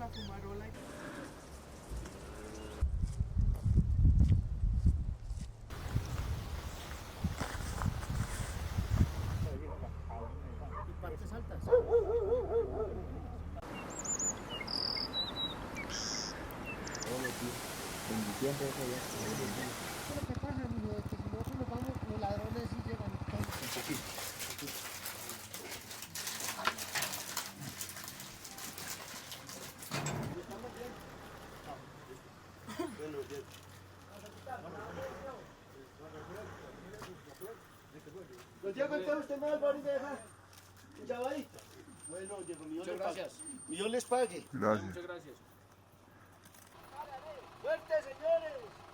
la fumarola. Y partes altas. En diciembre eso ya Eso es lo que pasa, mijo, es que si nosotros nos vamos, los ladrones sí llegan. Don Diego, entonces usted me va a dejar un llavadito. Bueno, Diego, Muchas gracias. Dios les pague. Gracias. Muchas gracias. ¡Fuerte, señores!